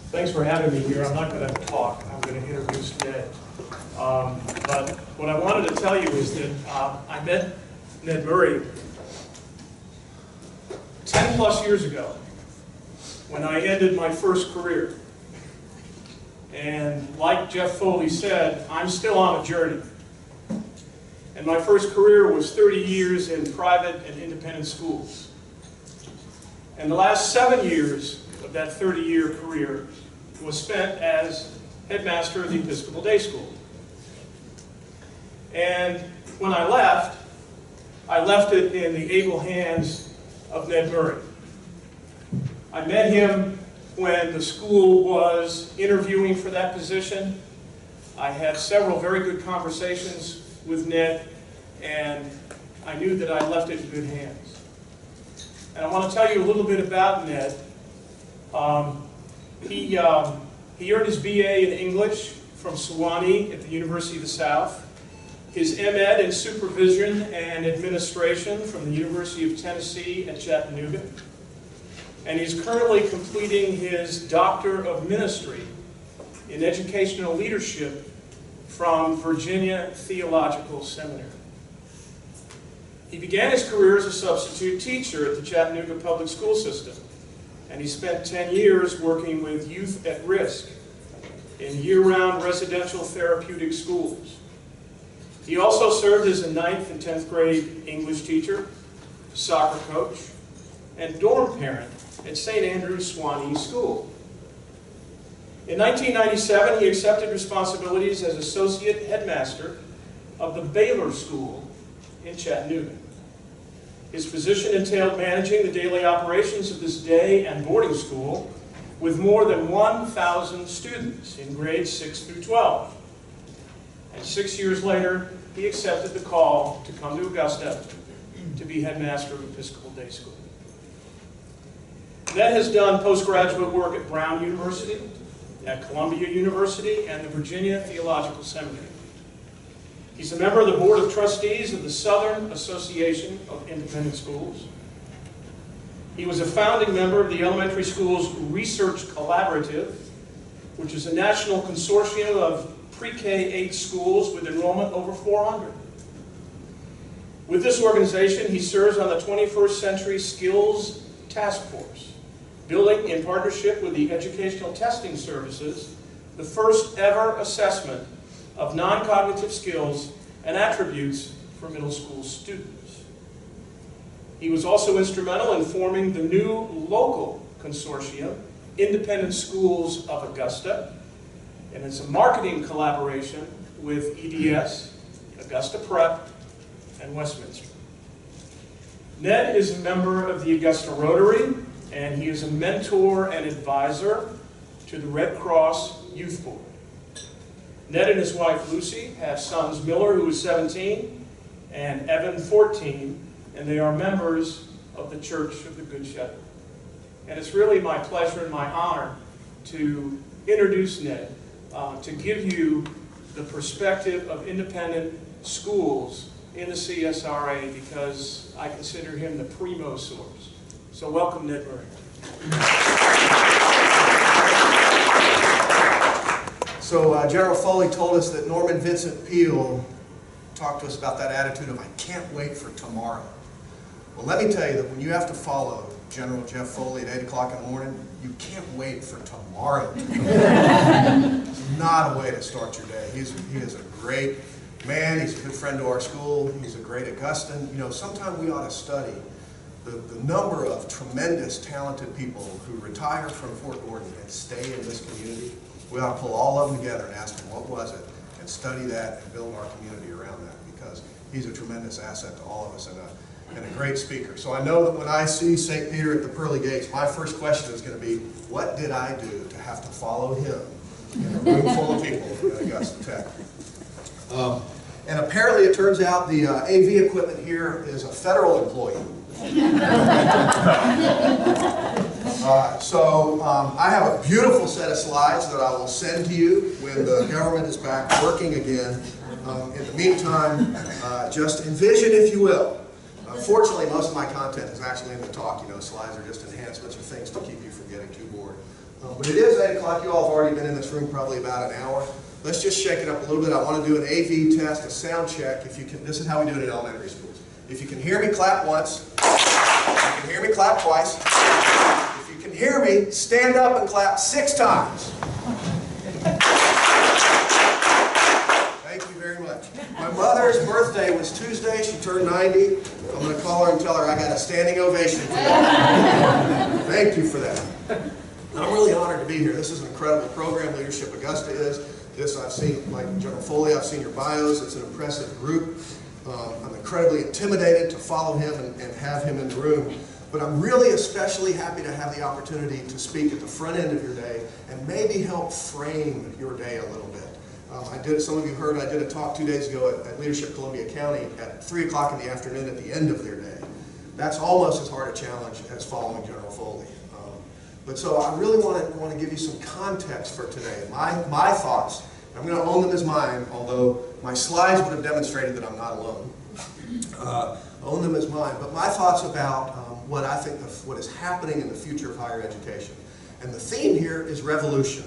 Thanks for having me here. I'm not going to talk. I'm going to introduce Ned. But what I wanted to tell you is that I met Ned Murray 10 plus years ago when I ended my first career. And like Jeff Foley said, I'm still on a journey. And my first career was 30 years in private and independent schools. And the last 7 years of that 30-year career was spent as headmaster of the Episcopal Day School. And when I left it in the able hands of Ned Murray. I met him when the school was interviewing for that position. I had several very good conversations with Ned, and I knew that I left it in good hands. And I want to tell you a little bit about Ned. He earned his BA in English from Sewanee at the University of the South, his M.Ed in Supervision and Administration from the University of Tennessee at Chattanooga, and he's currently completing his Doctor of Ministry in Educational Leadership from Virginia Theological Seminary. He began his career as a substitute teacher at the Chattanooga Public School System, and he spent 10 years working with youth at risk in year-round residential therapeutic schools. He also served as a 9th and 10th grade English teacher, soccer coach, and dorm parent at St. Andrew's Swanee School. In 1997, he accepted responsibilities as associate headmaster of the Baylor School in Chattanooga. His position entailed managing the daily operations of this day and boarding school with more than 1,000 students in grades 6 through 12. And 6 years later, he accepted the call to come to Augusta to be headmaster of Episcopal Day School. Ned has done postgraduate work at Brown University, at Columbia University, and the Virginia Theological Seminary. He's a member of the Board of Trustees of the Southern Association of Independent Schools. He was a founding member of the Elementary Schools Research Collaborative, which is a national consortium of pre-K-8 schools with enrollment over 400. With this organization, he serves on the 21st Century Skills Task Force, building in partnership with the Educational Testing Services the first ever assessment of non-cognitive skills and attributes for middle school students. He was also instrumental in forming the new local consortium, Independent Schools of Augusta, and it's a marketing collaboration with EDS, Augusta Prep, and Westminster. Ned is a member of the Augusta Rotary, and he is a mentor and advisor to the Red Cross Youth Board. Ned and his wife Lucy have sons Miller, who is 17, and Evan, 14, and they are members of the Church of the Good Shepherd. And it's really my pleasure and my honor to introduce Ned, to give you the perspective of independent schools in the CSRA, because I consider him the primo source. So welcome, Ned Murray. So General Foley told us that Norman Vincent Peale talked to us about that attitude of, I can't wait for tomorrow. Well, let me tell you that when you have to follow General Jeff Foley at 8 o'clock in the morning, you can't wait for tomorrow. It's not a way to start your day. He is a great man. He's a good friend to our school. He's a great Augustan. You know, sometime we ought to study the number of tremendous, talented people who retire from Fort Gordon and stay in this community. We ought to pull all of them together and ask them, what was it? And study that and build our community around that, because he's a tremendous asset to all of us and a great speaker. So I know that when I see St. Peter at the pearly gates, my first question is going to be, what did I do to have to follow him in a room full of people at Augusta Tech? And apparently it turns out the AV equipment here is a federal employee. I have a beautiful set of slides that I will send to you when the government is back working again. In the meantime, just envision, if you will. Fortunately, most of my content is actually in the talk. You know, slides are just enhancements or things to keep you from getting too bored. But it is 8 o'clock. You all have already been in this room probably about an hour. Let's just shake it up a little bit. I want to do an AV test, a sound check. If you can, this is how we do it in elementary schools. If you can hear me, clap once. If you can hear me, clap twice. If you can hear me, stand up and clap 6 times. Thank you very much. My mother's birthday was Tuesday. She turned 90. I'm going to call her and tell her I got a standing ovation today. Thank you for that. I'm really honored to be here. This is an incredible program, Leadership Augusta is. This I've seen, like General Foley, I've seen your bios. It's an impressive group. I'm incredibly intimidated to follow him and have him in the room. But I'm really especially happy to have the opportunity to speak at the front end of your day and maybe help frame your day a little bit. Some of you heard I did a talk 2 days ago at Leadership Columbia County at 3 o'clock in the afternoon at the end of their day. That's almost as hard a challenge as following General Foley. But so I really want to give you some context for today. My thoughts, I'm going to own them as mine, although my slides would have demonstrated that I'm not alone. Own them as mine, but my thoughts about what I think what is happening in the future of higher education. And the theme here is revolution.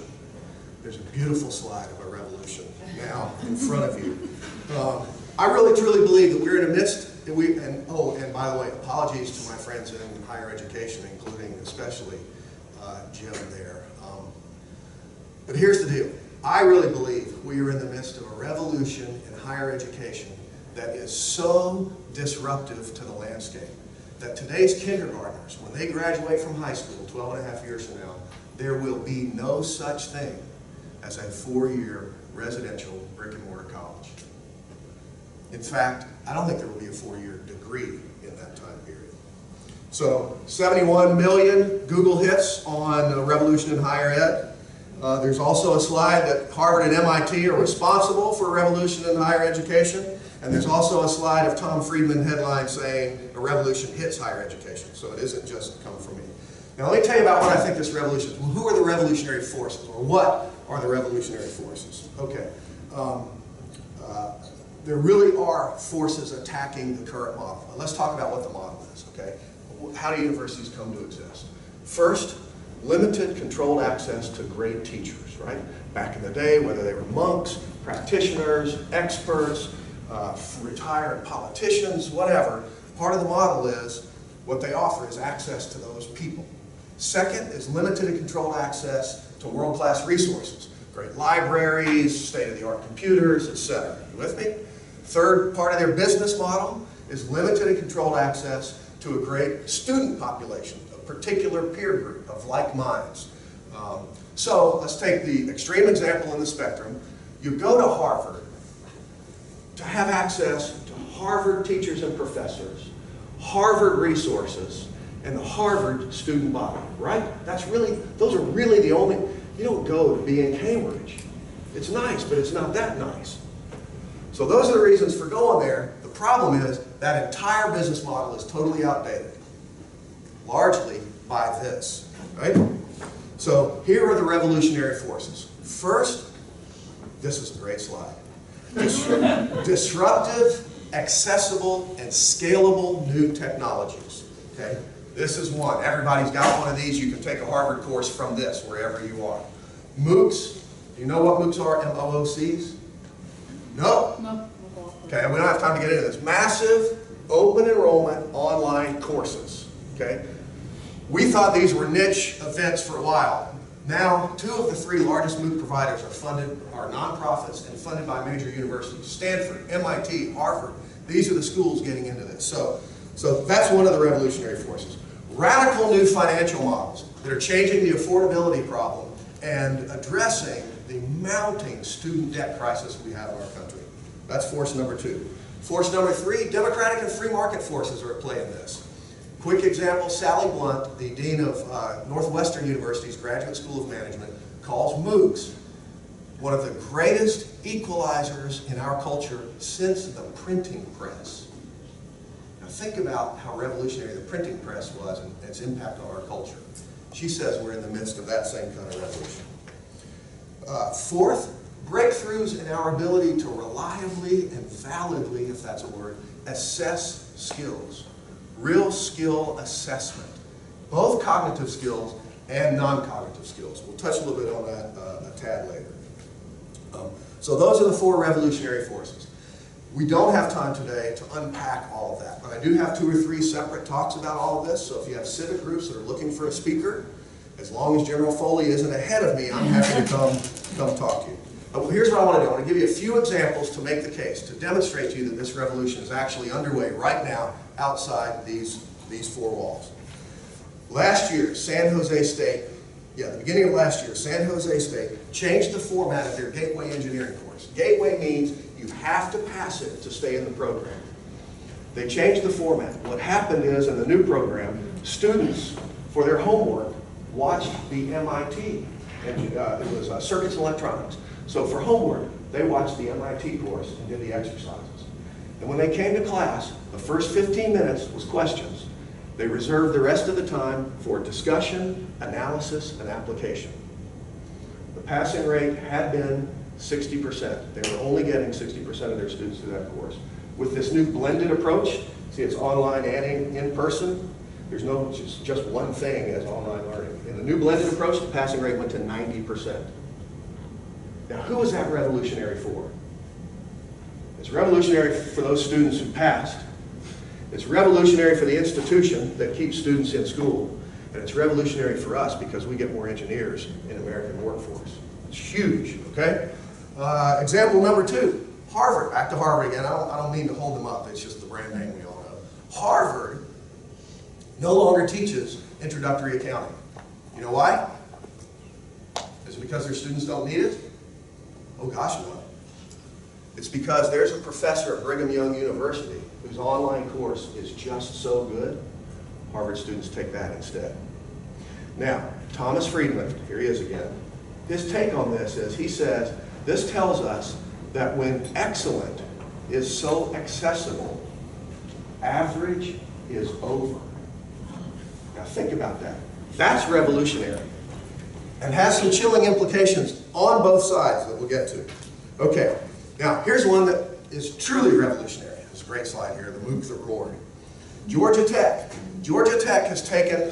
There's a beautiful slide of a revolution now in front of you. I really truly believe that we're in the midst, and by the way, apologies to my friends in higher education, including especially Jim there. But here's the deal. I really believe we are in the midst of a revolution in higher education that is so disruptive to the landscape that today's kindergartners, when they graduate from high school 12 and a half years from now, there will be no such thing as a 4-year residential brick-and-mortar college. In fact, I don't think there will be a 4-year degree in that time period. So 71 million Google hits on the revolution in higher ed. There's also a slide that Harvard and MIT are responsible for a revolution in higher education. And there's also a slide of Tom Friedman headline saying a revolution hits higher education. So it isn't just come from me. Now let me tell you about what I think this revolution is. Well, who are the revolutionary forces? Or what are the revolutionary forces? Okay. There really are forces attacking the current model. But let's talk about what the model is, okay? How do universities come to exist? First, limited controlled access to great teachers, right? Back in the day, whether they were monks, practitioners, experts, retired politicians, whatever, part of the model is what they offer is access to those people. Second is limited and controlled access to world-class resources, great libraries, state-of-the-art computers, etc. You with me? Third part of their business model is limited and controlled access to a great student population, a particular peer group of like minds. So let's take the extreme example in the spectrum. You go to Harvard to have access to Harvard teachers and professors, Harvard resources, and the Harvard student body, right? Those are really the only, you don't go to be in Cambridge. It's nice, but it's not that nice. So those are the reasons for going there. The problem is that entire business model is totally outdated, largely by this, right? So here are the revolutionary forces. First, this is a great slide. Disruptive, accessible, and scalable new technologies, okay? This is one. Everybody's got one of these. You can take a Harvard course from this, wherever you are. MOOCs. Do you know what MOOCs are? M-O-O-Cs? No? No. Okay, we don't have time to get into this. Massive, open enrollment, online courses, okay? We thought these were niche events for a while. Now, 2 of the 3 largest MOOC providers are nonprofits and funded by major universities. Stanford, MIT, Harvard. These are the schools getting into this. So that's one of the revolutionary forces. Radical new financial models that are changing the affordability problem and addressing the mounting student debt crisis we have in our country. That's force number 2. Force number 3, democratic and free market forces are at play in this. Quick example, Sally Blunt, the dean of Northwestern University's Graduate School of Management, calls MOOCs one of the greatest equalizers in our culture since the printing press. Now think about how revolutionary the printing press was and its impact on our culture. She says we're in the midst of that same kind of revolution. Fourth, breakthroughs in our ability to reliably and validly, if that's a word, assess skills. Real skill assessment. Both cognitive skills and non-cognitive skills. touch a little bit on that a tad later. So those are the 4 revolutionary forces. We don't have time today to unpack all of that, but I do have 2 or 3 separate talks about all of this, so if you have civic groups that are looking for a speaker, as long as General Foley isn't ahead of me, I'm happy to come talk to you. Well, here's what I want to do. I want to give you a few examples to make the case, to demonstrate to you that this revolution is actually underway right now outside these 4 walls. Last year, San Jose State, the beginning of last year, San Jose State changed the format of their Gateway Engineering course. Gateway means you have to pass it to stay in the program. They changed the format. What happened is, in the new program, students, for their homework, watched the MIT. It was circuits and electronics. So for homework, they watched the MIT course and did the exercises. And when they came to class, the first 15 minutes was questions. They reserved the rest of the time for discussion, analysis, and application. The passing rate had been 60%. They were only getting 60% of their students through that course. With this new blended approach, see, it's online and in person. There's no just one thing as online learning. In the new blended approach, the passing rate went to 90%. Now, who is that revolutionary for? It's revolutionary for those students who passed. It's revolutionary for the institution that keeps students in school. And it's revolutionary for us because we get more engineers in the American workforce. It's huge, okay? Example number 2, Harvard. Back to Harvard again. I don't mean to hold them up. It's just the brand name we all know. Harvard no longer teaches introductory accounting. You know why? Is it because their students don't need it? Oh gosh, no. It's because there's a professor at Brigham Young University whose online course is just so good, Harvard students take that instead. Now, Thomas Friedman, here he is again, his take on this is, he says, this tells us that when excellent is so accessible, average is over. Now think about that. That's revolutionary. And has some chilling implications on both sides that we'll get to. Okay, now here's one that is truly revolutionary. It's a great slide here, the MOOC that roared. Georgia Tech. Georgia Tech has taken,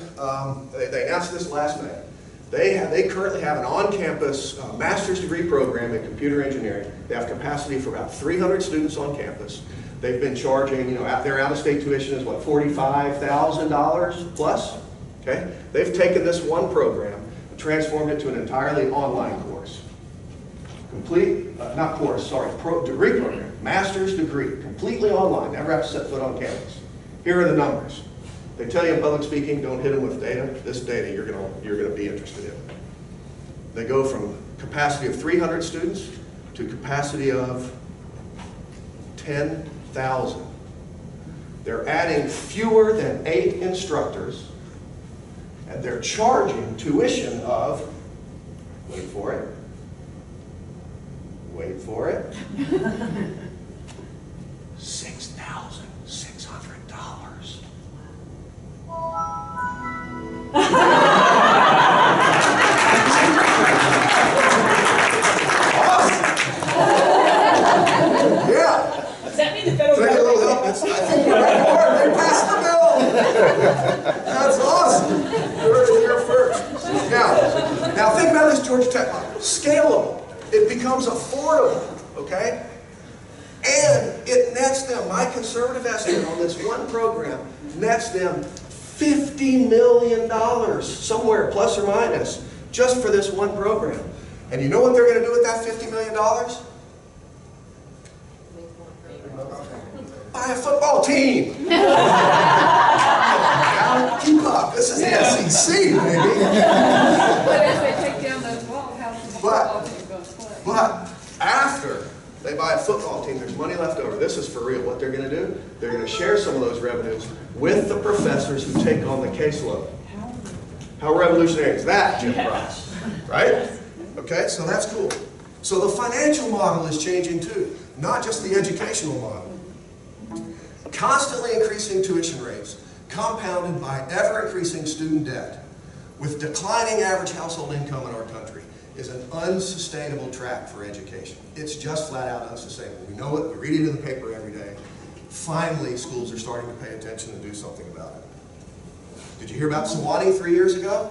they announced this last night. They currently have an on-campus master's degree program in computer engineering. They have capacity for about 300 students on campus. They've been charging, their out-of-state tuition is what, $45,000 plus? Okay, they've taken this one program, transformed it to an entirely online course. Degree program, master's degree, completely online, never have to set foot on campus. Here are the numbers. They tell you in public speaking, don't hit them with data. This data you're gonna be interested in. They go from capacity of 300 students to capacity of 10,000. They're adding fewer than 8 instructors, and they're charging tuition of, wait for it, $6,600. Yeah. Does that mean the federal Take a government? little help. I think we're right for it. They passed the bill. That's awesome. You heard it here first. Now think about this Georgia Tech model. Scalable. It becomes affordable, okay? And it nets them, my conservative estimate on this one program, nets them $50 million, somewhere plus or minus, just for this one program. And you know what they're going to do with that $50 million? Buy a football team. Now, keep up. This is the SEC, baby. But if they take down those walls, how's the football team going to play? But after they buy a football team, there's money left over. This is for real. What they're going to do, they're going to share some of those revenues with the professors who take on the caseload. How revolutionary is that, Jim Price? Right? Okay, so that's cool. So the financial model is changing too, not just the educational model. Constantly increasing tuition rates, compounded by ever-increasing student debt, with declining average household income in our country, is an unsustainable track for education. It's just flat out unsustainable. We know it, we read it in the paper every day. Finally, schools are starting to pay attention and do something about it. Did you hear about Sewanee 3 years ago?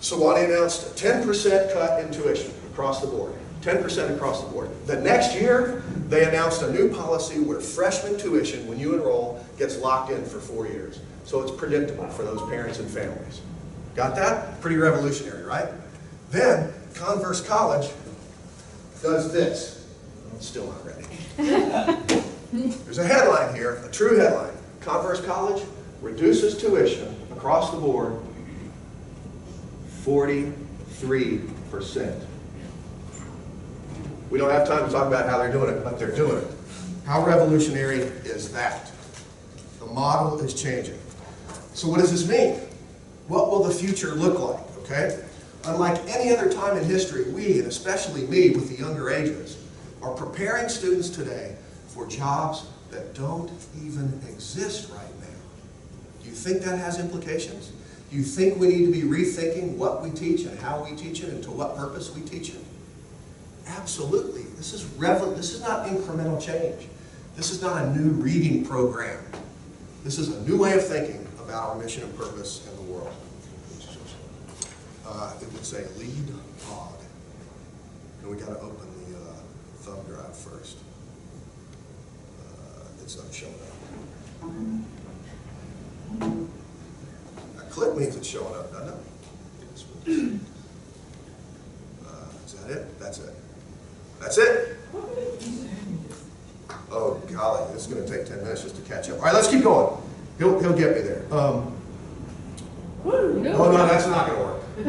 Sewanee announced a 10% cut in tuition across the board. 10% across the board. The next year, they announced a new policy where freshman tuition, when you enroll, gets locked in for 4 years. So it's predictable for those parents and families. Got that? Pretty revolutionary, right? Then, Converse College does this. It's still not ready. There's a headline here, a true headline. Converse College reduces tuition across the board 43%. We don't have time to talk about how they're doing it, but they're doing it. How revolutionary is that? The model is changing. So what does this mean? What will the future look like, okay? Unlike any other time in history, we, and especially me with the younger ages, are preparing students today for jobs that don't even exist right now. Do you think that has implications? Do you think we need to be rethinking what we teach and how we teach it and to what purpose we teach it? Absolutely. This is not incremental change. This is not a new reading program. This is a new way of thinking about our mission and purpose in the world. It would say lead pod. And we got to open the thumb drive first. It's not showing up. A clip means it's showing up, doesn't it? Is that it? That's it. That's it? Oh, golly, this is going to take 10 minutes just to catch up. All right, let's keep going. He'll get me there. Oh, no, that's not going to work. Get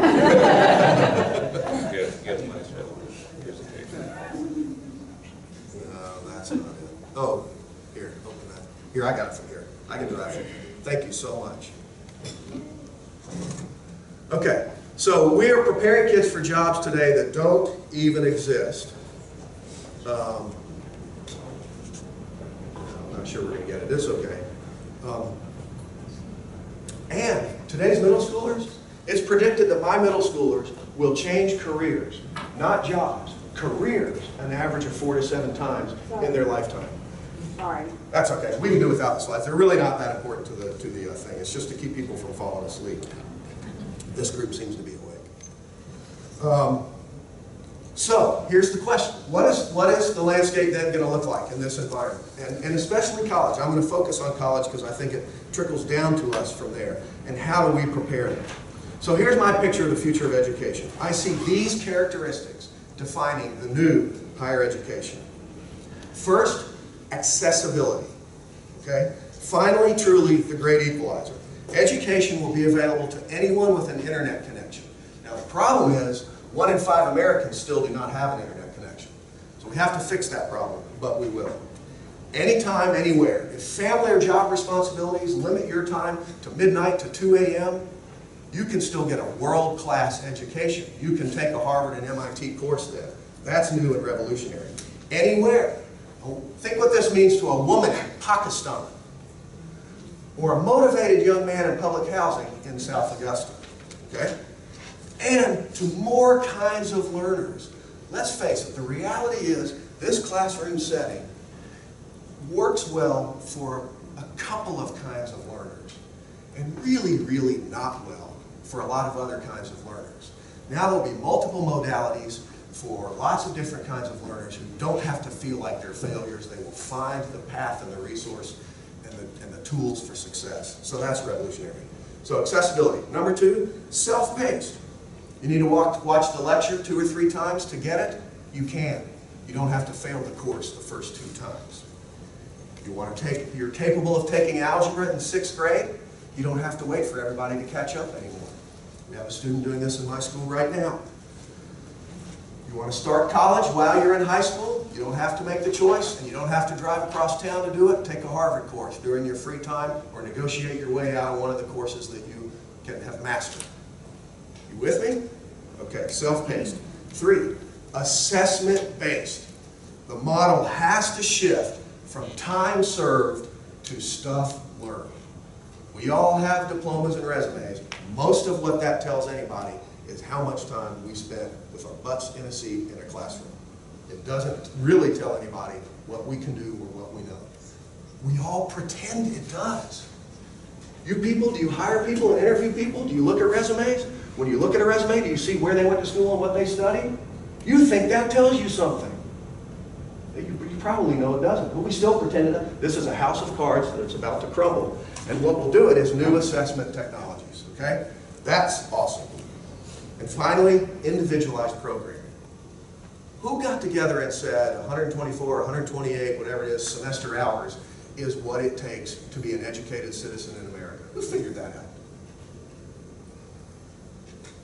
a nice headline. Here's the cake. No, that's not it. Oh, here, open that. Here, I got it from here. I can drive it. Thank you so much. Okay, so we are preparing kids for jobs today that don't even exist. I'm not sure we're going to get it. It's okay. And today's middle schoolers, it's predicted that my middle schoolers will change careers, not jobs, careers, an average of 4 to 7 times in their lifetime. Sorry. That's okay. We can do without the slides. They're really not that important to the thing. It's just to keep people from falling asleep. This group seems to be awake. So here's the question. What is the landscape then going to look like in this environment? And especially college. I'm going to focus on college because I think it trickles down to us from there. And how do we prepare them? So here's my picture of the future of education. I see these characteristics defining the new higher education. First, accessibility. Okay? Finally, truly, the great equalizer. Education will be available to anyone with an internet connection. Now the problem is, 1 in 5 Americans still do not have an internet connection. So we have to fix that problem, but we will. Anytime, anywhere. If family or job responsibilities limit your time to midnight to 2 a.m., you can still get a world-class education. You can take a Harvard and MIT course then. That's new and revolutionary. Anywhere. Think what this means to a woman in Pakistan, or a motivated young man in public housing in South Augusta. Okay? And to more kinds of learners. Let's face it, the reality is this classroom setting works well for a couple of kinds of learners, and really, really not well for a lot of other kinds of learners. Now there'll be multiple modalities for lots of different kinds of learners who don't have to feel like they're failures. They will find the path and the resource and the tools for success. So that's revolutionary. So accessibility. Number 2, self-paced. You need to watch the lecture 2 or 3 times to get it? You can. You don't have to fail the course the first 2 times. You're capable of taking algebra in 6th grade? You don't have to wait for everybody to catch up anymore. We have a student doing this in my school right now. You want to start college while you're in high school? You don't have to make the choice, and you don't have to drive across town to do it. Take a Harvard course during your free time, or negotiate your way out of one of the courses that you can have mastered. You with me? Okay, self-paced. 3, assessment-based. The model has to shift from time served to stuff learned. We all have diplomas and resumes. Most of what that tells anybody is how much time we spent with our butts in a seat in a classroom. It doesn't really tell anybody what we can do or what we know. We all pretend it does. You people, do you hire people and interview people? Do you look at resumes? When you look at a resume, do you see where they went to school and what they studied? You think that tells you something. You probably know it doesn't, but we still pretend that this is a house of cards that's about to crumble. And what will do it is new assessment technologies, okay? That's awesome. And finally, individualized programming. Who got together and said 124, 128, whatever it is, semester hours is what it takes to be an educated citizen in America? Who figured that out?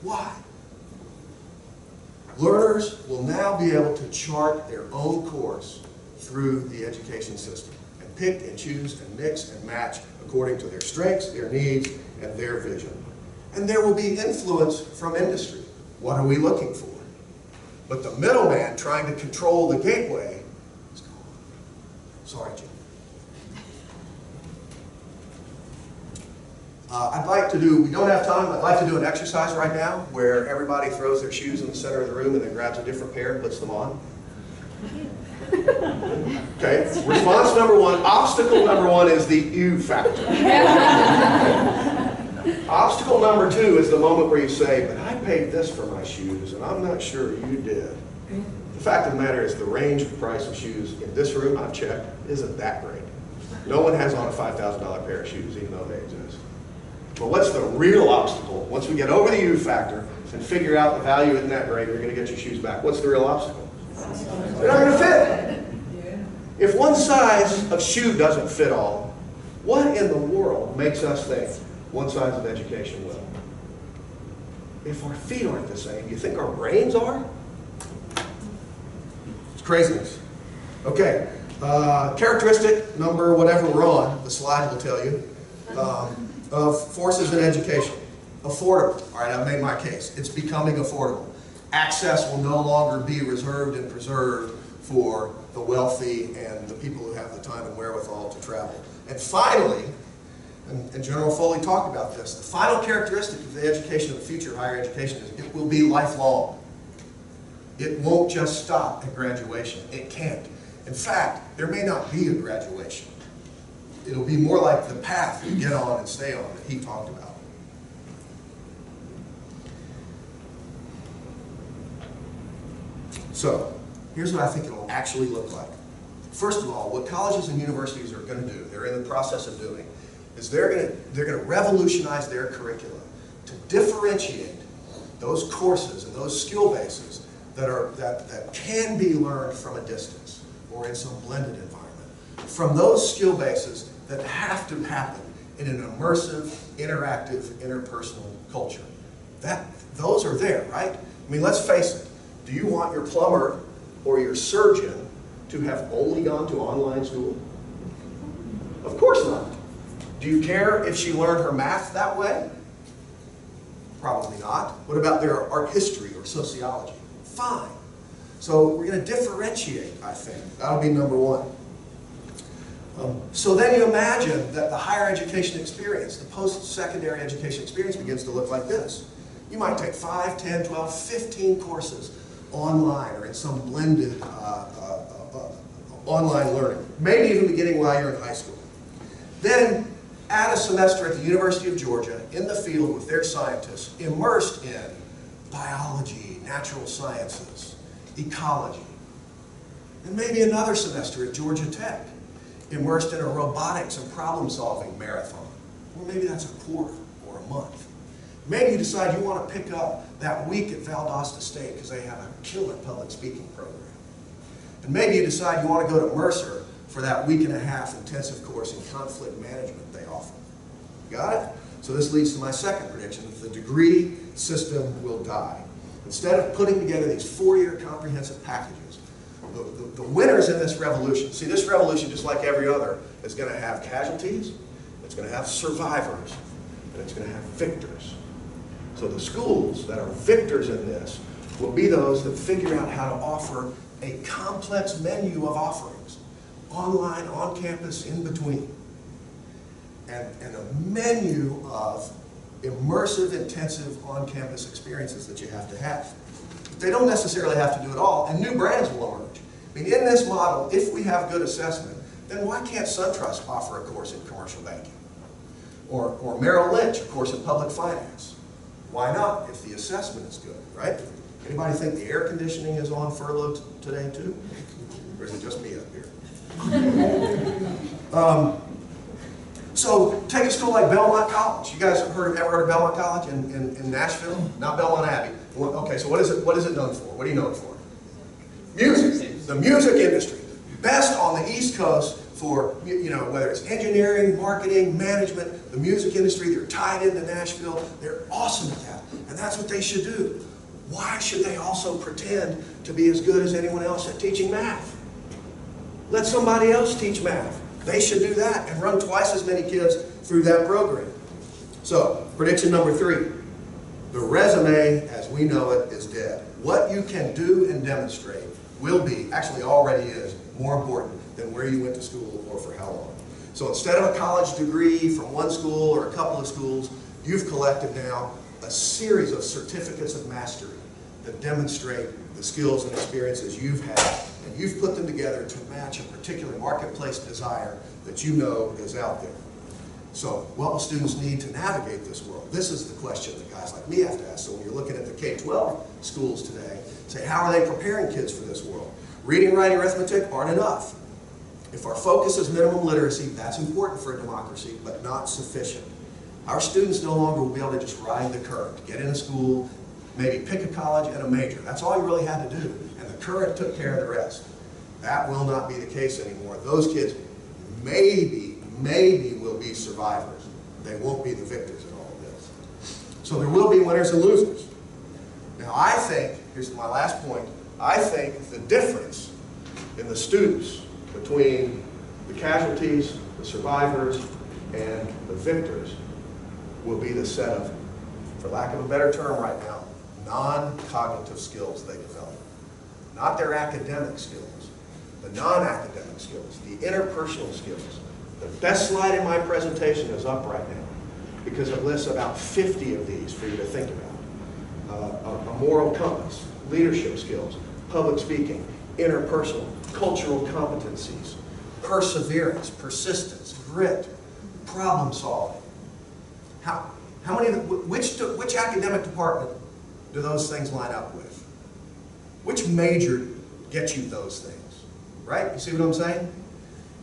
Why? Learners will now be able to chart their own course through the education system and pick and choose and mix and match according to their strengths, their needs, and their vision. And there will be influence from industry. What are we looking for? But the middleman trying to control the gateway is gone. Sorry, Jim. We don't have time, I'd like to do an exercise right now where everybody throws their shoes in the center of the room and then grabs a different pair and puts them on. Okay, response number one, obstacle number one is the you factor. Obstacle number two is the moment where you say, but I paid this for my shoes and I'm not sure you did. The fact of the matter is the range of price of shoes in this room, I've checked, isn't that great. No one has on a $5,000 pair of shoes even though they exist. But what's the real obstacle? Once we get over the U factor and figure out the value isn't that great, you're going to get your shoes back. What's the real obstacle? They're not going to fit. If one size of shoe doesn't fit all, what in the world makes us think one size of education will? If our feet aren't the same, you think our brains are? It's craziness. Okay, characteristic number whatever we're on, the slide will tell you. Of forces in education. Affordable. All right, I've made my case. It's becoming affordable. Access will no longer be reserved and preserved for the wealthy and the people who have the time and wherewithal to travel. And finally, and General Foley talked about this, the final characteristic of the education of the future, higher education, is it will be lifelong. It won't just stop at graduation. It can't. In fact, there may not be a graduation. It'll be more like the path you get on and stay on that he talked about. So, here's what I think it'll actually look like. First of all, what colleges and universities are going to do, they're in the process of doing, is they're going to revolutionize their curricula to differentiate those courses and those skill bases that can be learned from a distance or in some blended environment, from those skill bases that have to happen in an immersive, interactive, interpersonal culture. Those are there, right? I mean, let's face it. Do you want your plumber or your surgeon to have only gone to online school? Of course not. Do you care if she learned her math that way? Probably not. What about their art history or sociology? Fine. So we're going to differentiate, I think. That'll be number one. So then you imagine that the higher education experience, the post-secondary education experience begins to look like this. You might take 5, 10, 12, 15 courses online or in some blended online learning, maybe even beginning while you're in high school. Then add a semester at the University of Georgia in the field with their scientists immersed in biology, natural sciences, ecology, and maybe another semester at Georgia Tech immersed in a robotics and problem-solving marathon. Or maybe that's a quarter or a month. Maybe you decide you want to pick up that week at Valdosta State because they have a killer public speaking program. And maybe you decide you want to go to Mercer for that week and a half intensive course in conflict management they offer. Got it? So this leads to my second prediction, that the degree system will die. Instead of putting together these 4-year comprehensive packages, the winners in this revolution, see, this revolution, just like every other, is going to have casualties, it's going to have survivors, and it's going to have victors. So the schools that are victors in this will be those that figure out how to offer a complex menu of offerings, online, on campus, in between, and a menu of immersive, intensive, on-campus experiences that you have to have. They don't necessarily have to do it all, and new brands will emerge. I mean, in this model, if we have good assessment, then why can't SunTrust offer a course in commercial banking? Or Merrill Lynch, a course in public finance? Why not, if the assessment is good, right? Anybody think the air conditioning is on furlough today too? Or is it just me up here? So take a school like Belmont College. You guys ever heard of Belmont College in Nashville? Not Belmont Abbey. Okay, so what is it known for? What are you known for? Music. The music industry. Best on the East Coast for, you know, whether it's engineering, marketing, management, the music industry. They're tied into Nashville. They're awesome at that. And that's what they should do. Why should they also pretend to be as good as anyone else at teaching math? Let somebody else teach math. They should do that and run twice as many kids through that program. So, prediction number 3. The resume, as we know it, is dead. What you can do and demonstrate will be, actually already is, more important than where you went to school or for how long. So instead of a college degree from one school or a couple of schools, you've collected now a series of certificates of mastery that demonstrate the skills and experiences you've had, and you've put them together to match a particular marketplace desire that you know is out there. So what will students need to navigate this world? This is the question that guys like me have to ask. So when you're looking at the K-12 schools today, say, how are they preparing kids for this world? Reading, writing, arithmetic aren't enough. If our focus is minimum literacy, that's important for a democracy, but not sufficient. Our students no longer will be able to just ride the current, get into school, maybe pick a college and a major. That's all you really had to do. And the current took care of the rest. That will not be the case anymore. Those kids maybe will be survivors. They won't be the victors in all of this. So there will be winners and losers. Now I think, here's my last point, I think the difference in the students between the casualties, the survivors, and the victors will be the set of, for lack of a better term right now, non-cognitive skills they develop. Not their academic skills, the non-academic skills, the interpersonal skills. The best slide in my presentation is up right now because it lists about 50 of these for you to think about. A moral compass, leadership skills, public speaking, interpersonal, cultural competencies, perseverance, persistence, grit, problem solving. How many, which academic department do those things line up with? Which major gets you those things? Right? You see what I'm saying?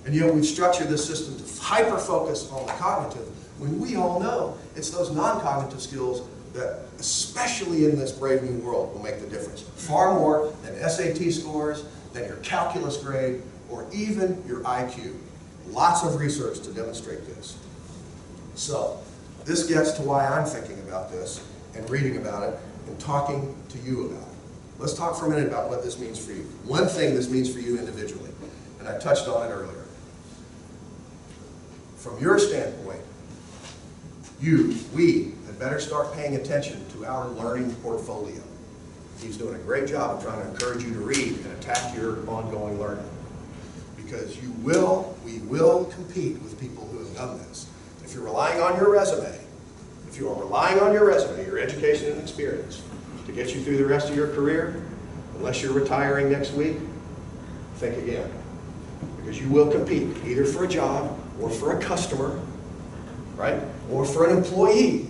And yet we've structured this system to hyper-focus on the cognitive when we all know it's those non-cognitive skills that, especially in this brave new world, will make the difference. Far more than SAT scores, than your calculus grade, or even your IQ. Lots of research to demonstrate this. So, this gets to why I'm thinking about this and reading about it and talking to you about it. Let's talk for a minute about what this means for you. One thing this means for you individually, and I touched on it earlier. From your standpoint, we had better start paying attention to our learning portfolio. He's doing a great job of trying to encourage you to read and attack your ongoing learning. Because we will compete with people who have done this. If you're relying on your resume, your education and experience, to get you through the rest of your career, unless you're retiring next week, think again. Because you will compete, either for a job or for a customer, right? Or for an employee,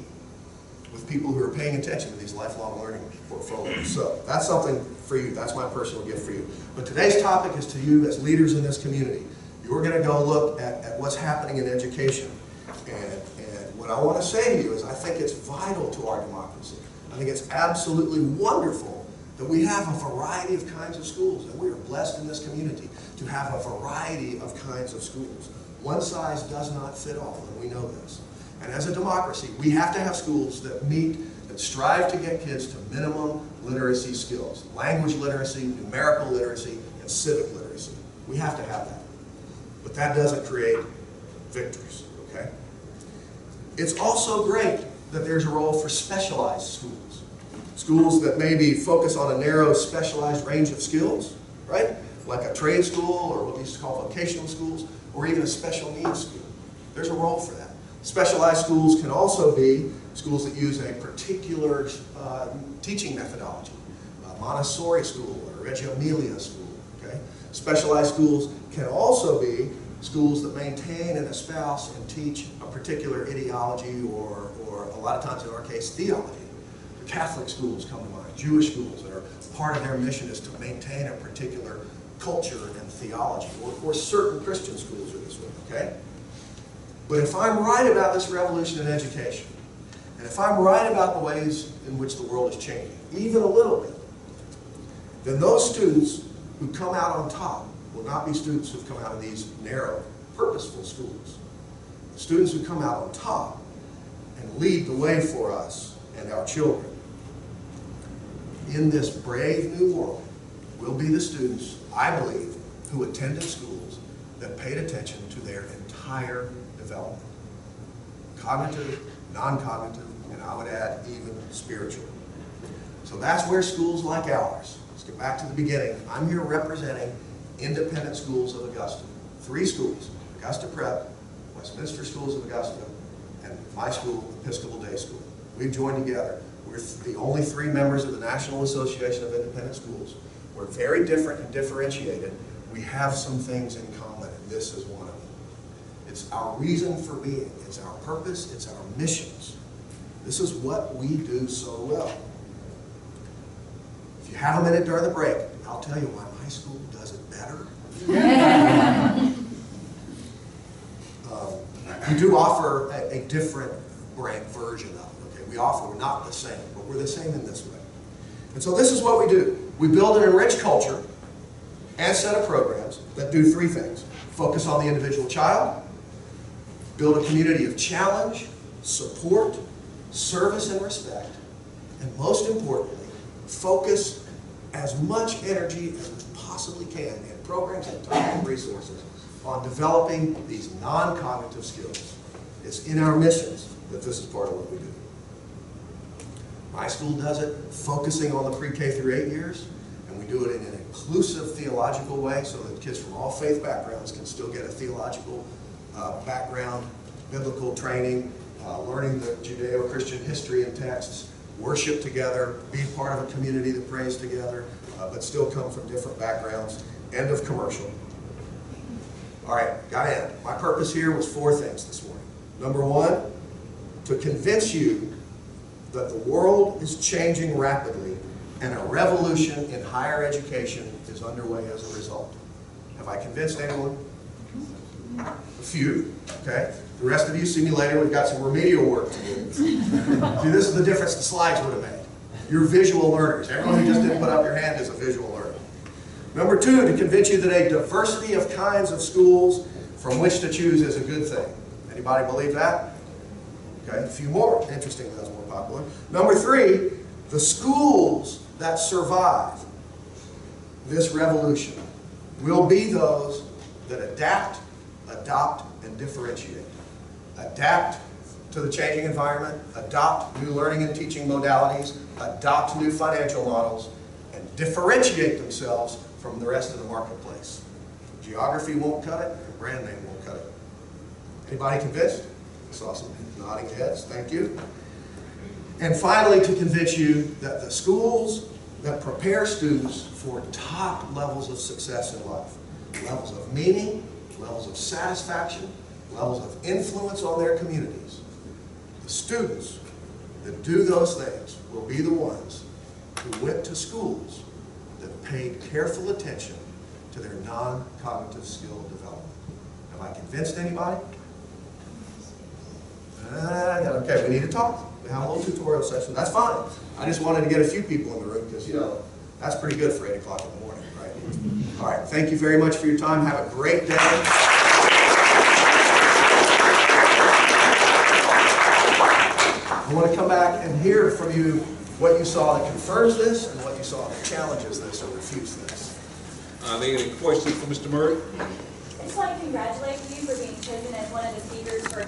with people who are paying attention to these lifelong learning portfolios. So that's something for you. That's my personal gift for you. But today's topic is to you as leaders in this community. You're going to go look at what's happening in education. And what I want to say to you is I think it's vital to our democracy. I think it's absolutely wonderful that we have a variety of kinds of schools, and we are blessed in this community to have a variety of kinds of schools. One size does not fit all, and we know this. And as a democracy, we have to have schools that strive to get kids to minimum literacy skills. Language literacy, numerical literacy, and civic literacy. We have to have that. But that doesn't create victors, okay? It's also great that there's a role for specialized schools. Schools that maybe focus on a narrow, specialized range of skills, right? Like a trade school, or what we used to call vocational schools, or even a special needs school. There's a role for that. Specialized schools can also be schools that use a particular teaching methodology. A Montessori school or a Reggio Emilia school, okay? Specialized schools can also be schools that maintain and espouse and teach a particular ideology or a lot of times in our case, theology. Catholic schools come to mind, Jewish schools that are part of their mission is to maintain a particular culture and theology, or certain Christian schools are this way, okay? But if I'm right about this revolution in education, and if I'm right about the ways in which the world is changing, even a little bit, then those students who come out on top will not be students who've come out of these narrow, purposeful schools. The students who come out on top and lead the way for us and our children in this brave new world will be the students, I believe, who attended schools that paid attention to their entire development. Cognitive, non-cognitive, and I would add even spiritual. So that's where schools like ours, let's get back to the beginning. I'm here representing independent schools of Augusta. 3 schools, Augusta Prep, Westminster Schools of Augusta, and my school, Episcopal Day School. We've joined together. We're the only 3 members of the National Association of Independent Schools. We're very different and differentiated. We have some things in common, and this is one of them. It's our reason for being. It's our purpose. It's our missions. This is what we do so well. If you have a minute during the break, I'll tell you why my school does it better. We do offer a different brand version of it. Okay? We're not the same, but we're the same in this way. And so this is what we do. We build an enriched culture and set of programs that do 3 things. Focus on the individual child, build a community of challenge, support, service, and respect, and most importantly, focus as much energy as we possibly can in programs and time and resources on developing these non-cognitive skills. It's in our missions that this is part of what we do. My school does it focusing on the pre-K through 8 years, and we do it in an inclusive theological way so that kids from all faith backgrounds can still get a theological background, biblical training, learning the Judeo-Christian history and texts, worship together, be part of a community that prays together, but still come from different backgrounds. End of commercial. All right, got to end. My purpose here was 4 things this morning. Number 1, to convince you that the world is changing rapidly and a revolution in higher education is underway as a result. Have I convinced anyone? A few, okay? The rest of you see me later. We've got some remedial work to do. See, this is the difference the slides would have made. You're visual learners. Everyone who just didn't put up your hand is a visual learner. Number 2, to convince you that a diversity of kinds of schools from which to choose is a good thing. Anybody believe that? Okay, a few more. Interestingly, that's more popular. Number 3, the schools that survive this revolution will be those that adapt, adopt, and differentiate. Adapt to the changing environment, adopt new learning and teaching modalities, adopt new financial models, and differentiate themselves from the rest of the marketplace. Geography won't cut it, and brand name won't cut it. Anybody convinced? I saw some nodding heads, thank you. And finally, to convince you that the schools that prepare students for top levels of success in life, levels of meaning, levels of satisfaction, levels of influence on their communities, the students that do those things will be the ones who went to schools that paid careful attention to their non-cognitive skill development. Have I convinced anybody? Okay, we need to talk. We have a little tutorial session. That's fine. I just wanted to get a few people in the room because, you know, that's pretty good for 8 o'clock in the morning, right? All right, thank you very much for your time. Have a great day. I want to come back and hear from you what you saw that confirms this and what you saw that challenges this or refutes this. Are there any questions for Mr. Murray? I just want to congratulate you for being chosen as one of the speakers for